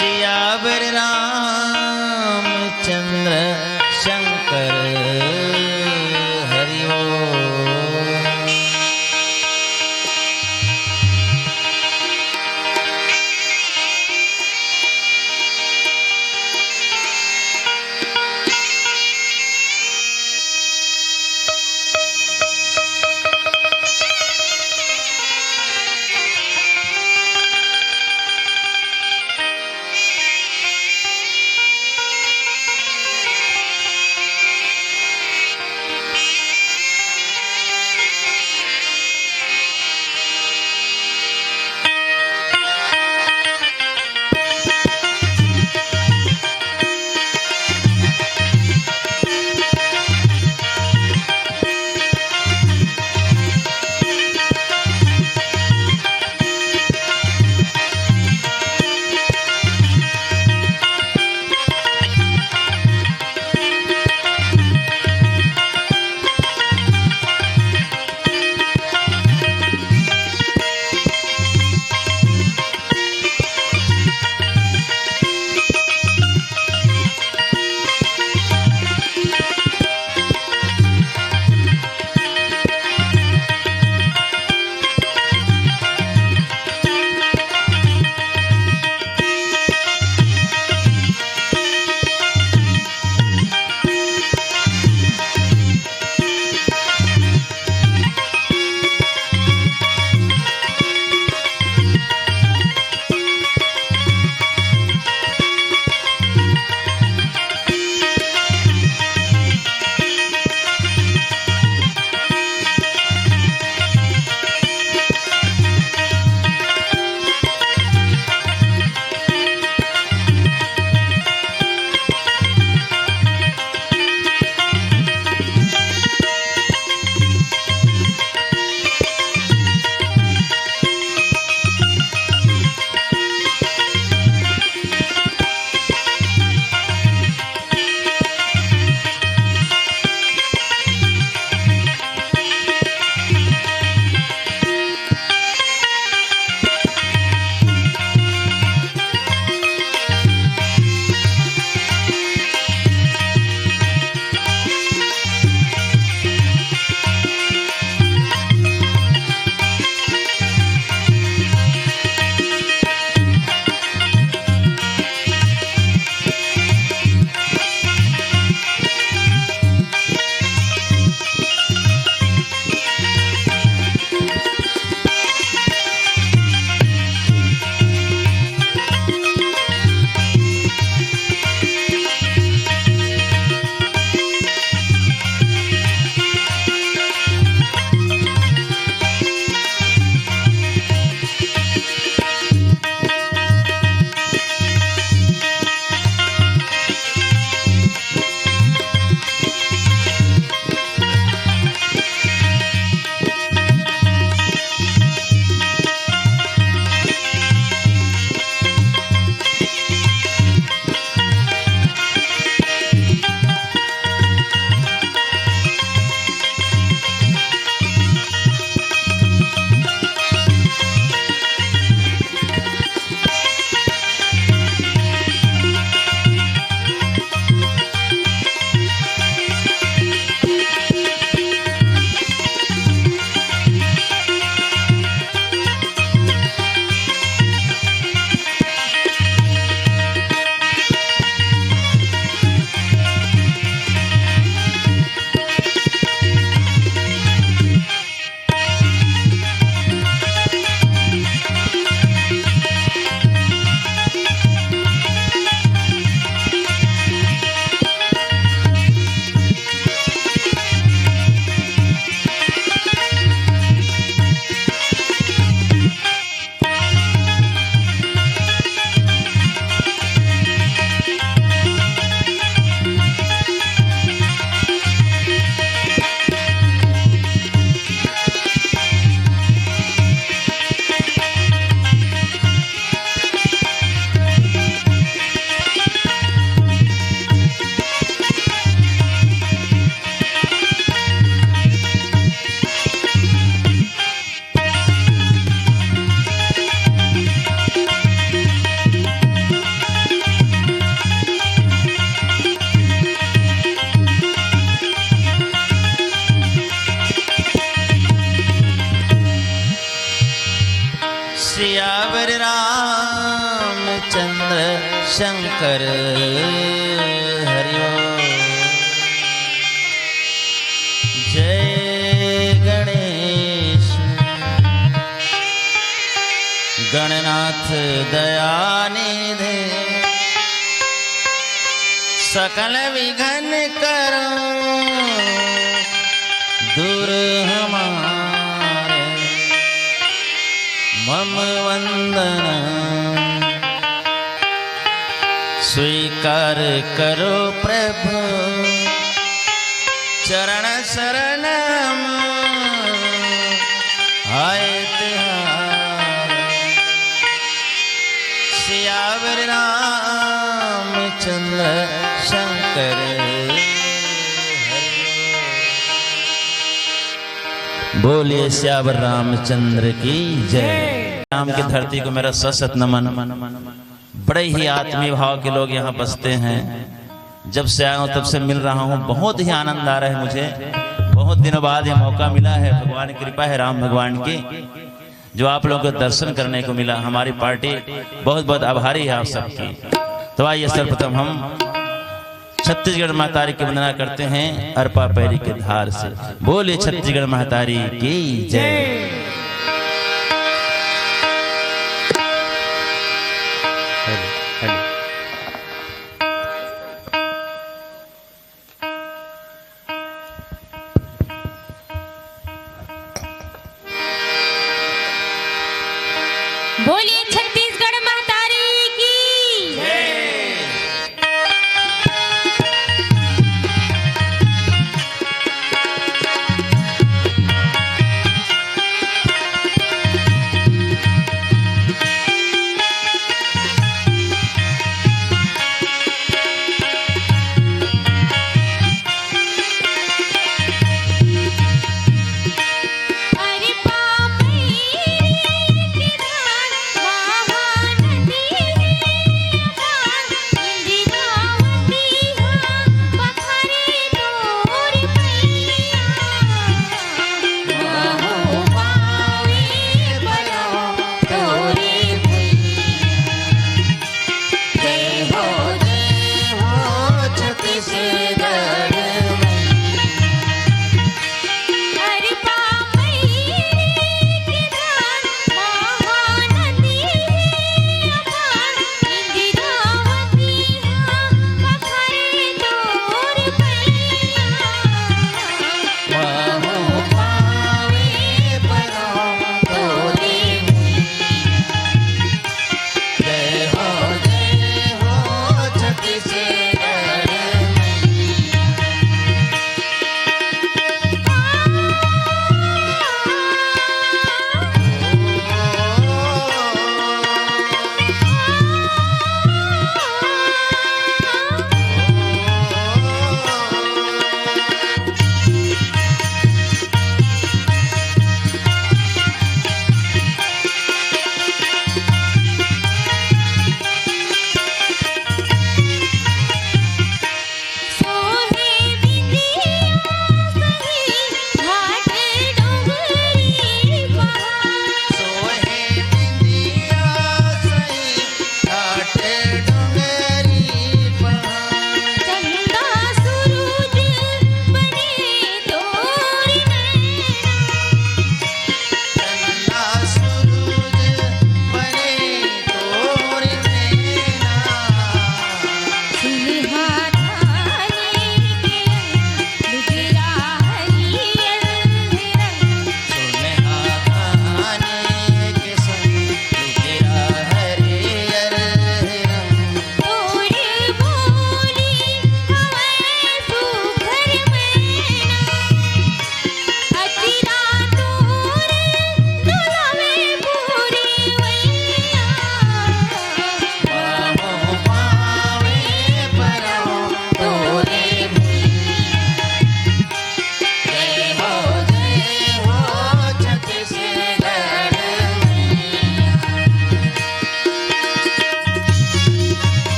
सियावर रामचंद्र शंकर हरि ओम। रामचंद्र शंकर हरि ओम। जय गणेश गणनाथ दयानिधे सकल विघ्न करो दूर हमारे मम वंदन स्वीकार करो प्रभु चरण शरण आए तिहार सियावर रामचंद्र शंकर बोलिए सियावर रामचंद्र की जय। राम की धरती को मेरा सशत नमन। बड़े ही आत्मीय भाव के लोग यहाँ बसते हैं। जब से आया हूँ तब से मिल रहा हूँ, बहुत ही आनंद आ रहा है मुझे। बहुत दिनों बाद ये मौका मिला है, भगवान की कृपा है, राम भगवान की, जो आप लोगों को दर्शन करने को मिला। हमारी पार्टी बहुत बहुत आभारी है आप सबकी। तो आइए सर्वप्रथम हम छत्तीसगढ़ महतारी की वंदना करते हैं अर्पा पैरी के धार से। बोले छत्तीसगढ़ महतारी की जय। बोलिए छत्तीसगढ़ महतारी की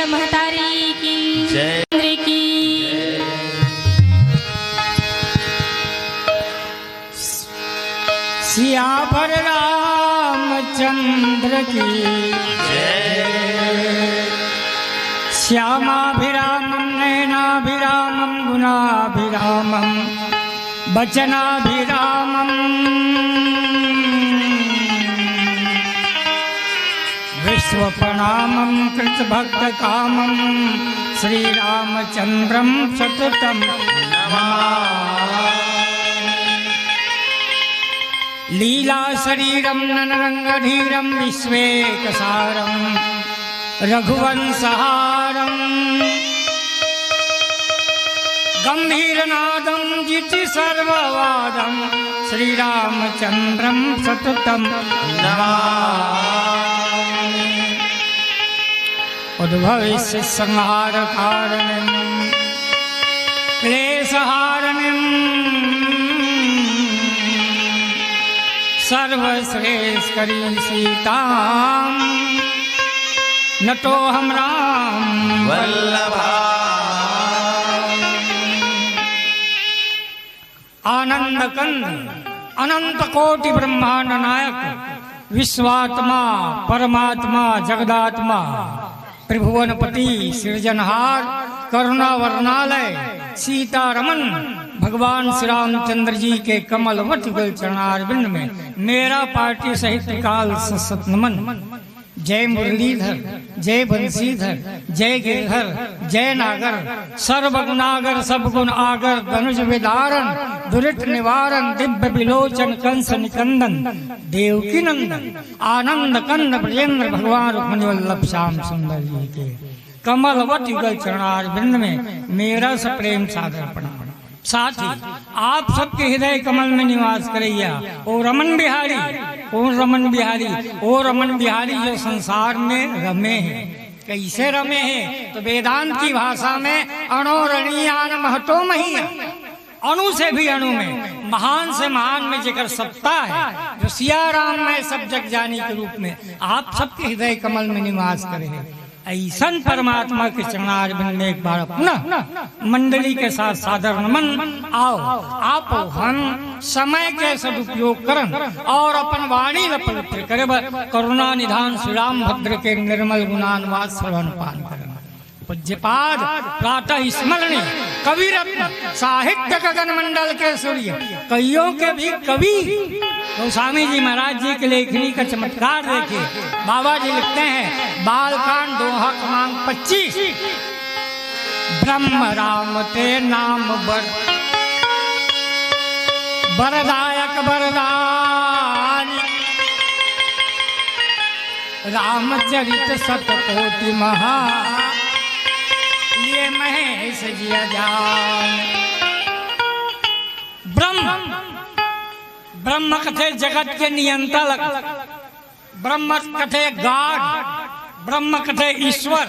महतारी की जय। चंद्र की सियावर रामचंद्र की श्यामाभिरामं नयनाभिरामं गुणाभिरामं वचनाभिरामं विश्वप्रणामं कृतभक्तकामं श्रीरामचन्द्रं सततं लीला शरीरं ननरंगधीरं विश्वेकसारं रघुवंशहारं गंभीरनादं जिति सर्ववादं श्रीरामचन्द्रं सततं नमामि। उद्भवस्य संहारकारणं क्लेशहारणं सर्वश्रेष्ठकरी सीतां नतोऽहं राम वल्लभा आनंद कंद अनंत कोटि ब्रह्मांड नायक विश्वात्मा परमात्मा जगदात्मा त्रिभुवनपति सृजनहार करुणा वर्णालय सीतारमन भगवान श्री रामचंद्र जी के कमलवत चरणारविंद में मेरा पार्टी सहित काल सत नमन। जय मुरलीधर जय बंशीधर जय गिरधर जय नागर सर्वगुणागर सब गुण आगर धनुष विदारण दुरित निवारण दिव्य विलोचन कंस निकंदन देवकी नंदन आनंद कंद ब्रजेंद्र भगवान रुक्मिणी वल्लभ श्याम सुंदर जी के कमलवत युगल चरणारविंद में मेरा सप्रेम सादर प्रणाम। साथ ही आप सबके हृदय कमल में निवास करैया ओ रमन बिहारी ओ रमन बिहारी ओ रमन बिहारी जो संसार में रमे हैं। कैसे रमे हैं तो वेदांत की भाषा में अणोरणीयान महतो महिया अणु से भी अणु में महान से महान में जेकर सत्ता है जो सिया राम में सब जग जानी के रूप में आप सबके हृदय कमल में निवास करे हैं। ऐसन परमात्मा के चरणारविंद में एक बार पुनः मंडली के साथ सादर नमन। आओ आप हम समय के सदुपयोग करन और अपन वाणी ल पवित्र करे करुणा निधान श्री राम भद्र के निर्मल गुणानुवाद श्रवण पान करन। पूज्यपाद प्रातः स्मरणी कवि रत्न साहित्य गगन मंडल के सूर्य कवियों के भी कवि गोस्वामी जी महाराज जी के लेखनी का चमत्कार देखिए। बाबा जी लिखते हैं बालकांड दोहा क्रमांक 25 ब्रह्म राम ते नाम वरदायक वरदानी रामचरित शतकोटि महा ये महेश जिया जान। ब्रह्म ब्रह्म कथे जगत के नियंत्रक ब्रह्म कथे गाड ब्रह्म कथे ईश्वर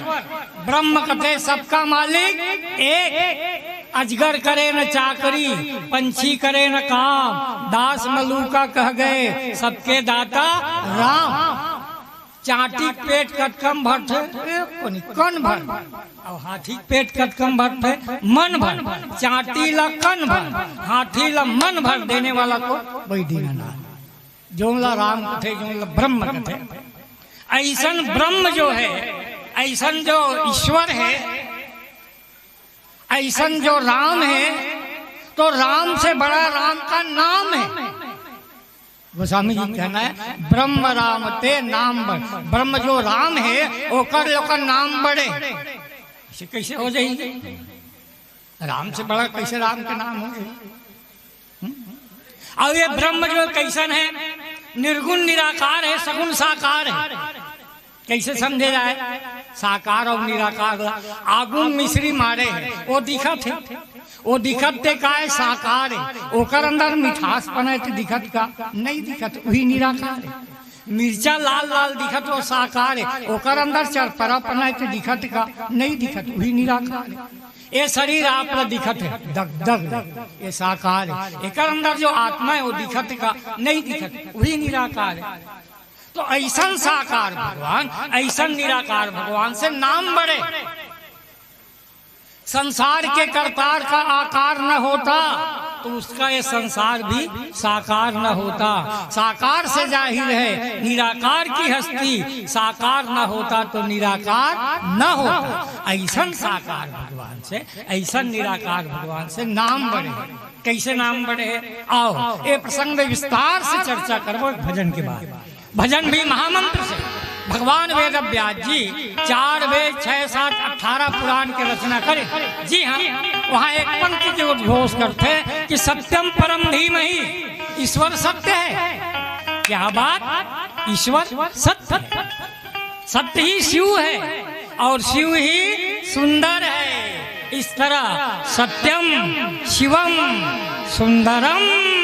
ब्रह्म कथे सबका मालिक एक अजगर करे न चाकरी पंछी करे न काम दास मलूका कह गए सबके दाता राम। चाटी पेट कटकम भरते कन भर और हाथी पेट कटकम भरते मन भर चाटी ला कन भर हाथी ला मन भर देने वाला को वही दीना जोला राम कथे जोला ब्रह्म कथे। ऐसन ब्रह्म जो है ऐसन जो ईश्वर है ऐसन जो राम है तो राम से बड़ा राम का नाम है। गोस्वामी जी कहना है ब्रह्म राम ते नाम बड़ ब्रह्म जो राम है वो कर लोकर नाम बढ़े कैसे हो जाएंगे राम से बड़ा कैसे राम का नाम हो। और ये ब्रह्म जो कैसन है निर्गुण निराकार है सगुण साकार है। कैसे समझे जाए साकार और निराकार आगुन मिश्री मारे है वो दिखत है वो दिखत ते का है साकार है ओकर अंदर मिठास पना है दिखत का नहीं दिखत वही निराकार है। मिर्चा लाल लाल दिखत वो साकार है ओकर अंदर चरपरा पना है दिखत का नहीं दिखत वही निराकार है। ये शरीर आप दिखत है दग दग ये साकार है एक अंदर जो आत्मा है वो दिखत का नहीं दिखत वही निराकार है। तो ऐसा साकार भगवान, ऐसा निराकार भगवान से नाम बड़े। संसार के करतार का आकार न होता तो उसका ये संसार भी साकार न होता। साकार से जाहिर है निराकार की हस्ती, साकार न होता तो निराकार न होता। ऐसा साकार भगवान से, ऐसा निराकार भगवान से नाम बड़े। कैसे नाम बड़े है? आओ ये प्रसंग में विस्तार से चर्चा करो भजन के बाद। भजन भी महामंत्र से भगवान वेद व्यास जी 4 वेद 6 7 18 पुराण की रचना करें। जी हाँ, वहाँ एक पंक्ति के उद्घोष करते कि सत्यम परम धीमहि, ईश्वर सत्य है। क्या बात? ईश्वर सत्य, सत्य ही शिव है और शिव ही सुंदर है। इस तरह सत्यम शिवम सुंदरम।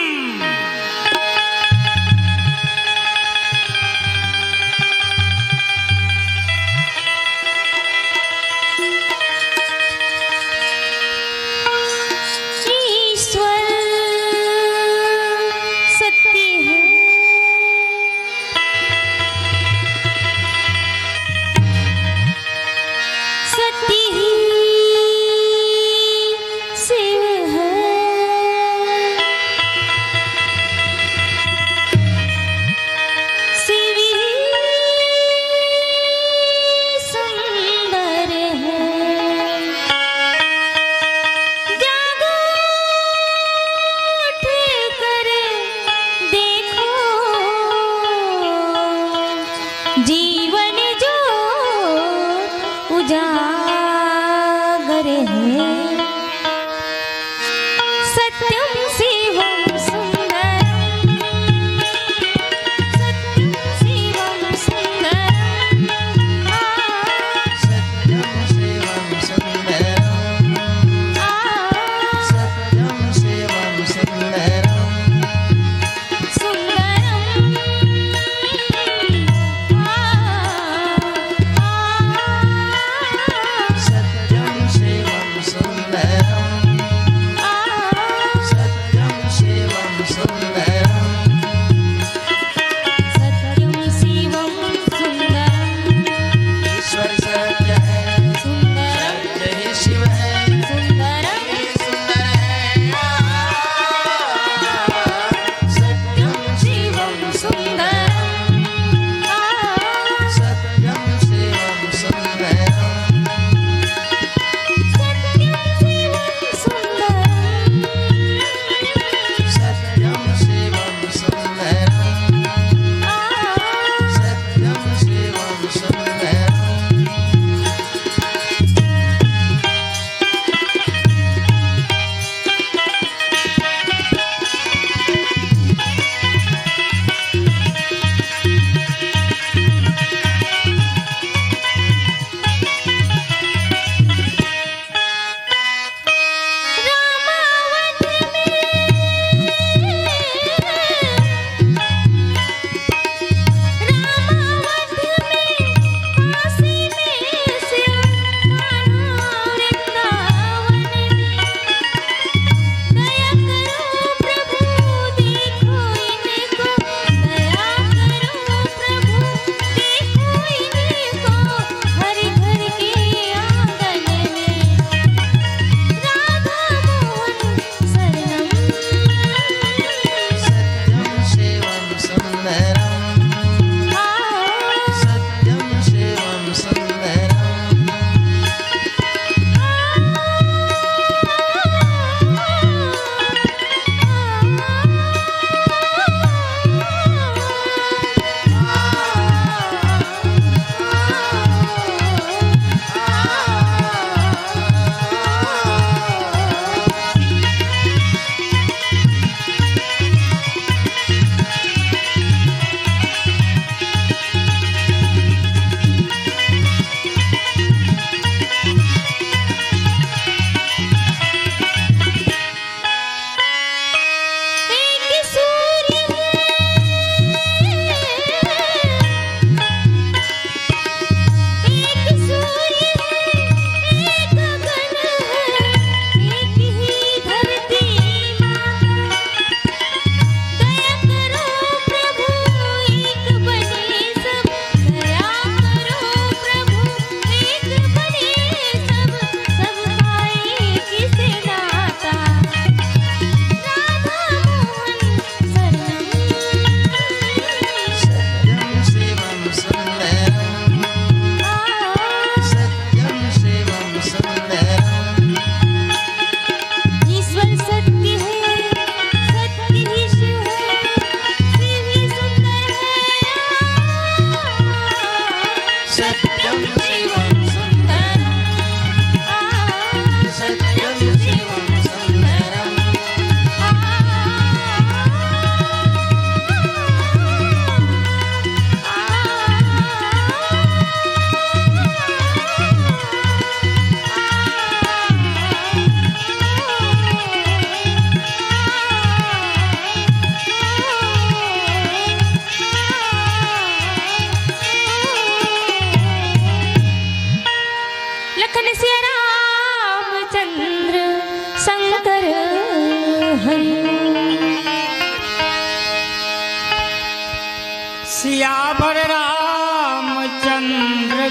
सियावर रामचंद्र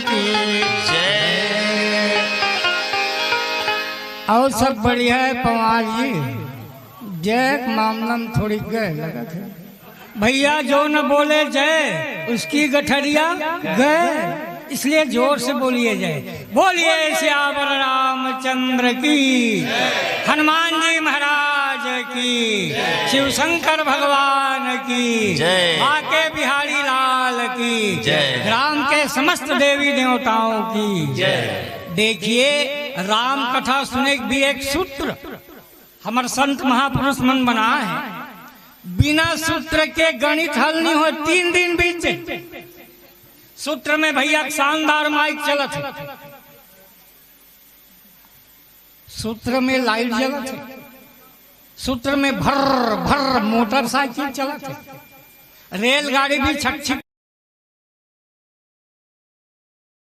की जय। और सब बढ़िया है पवार जी। जय मामला में थोड़ी गए लगा थे भैया, जो न बोले जय उसकी गठरिया गए, इसलिए जोर से बोलिए जय। बोलिए सियावर रामचंद्र की, हनुमान जी महाराज की, शिव शंकर भगवान की जय। आके बिहारी लाल की जय। राम के समस्त देवी देवताओं की जय। देखिए राम कथा सुने भी एक सूत्र हमारे संत महापुरुष मन बना है। बिना सूत्र के गणित हल नहीं हो। 3 दिन बीते सूत्र में भैया शानदार माइक चलत है, सूत्र में लाइट जलत है, सूत्र में भर भर मोटरसाइकिल चलत है, रेलगाड़ी भी छक छक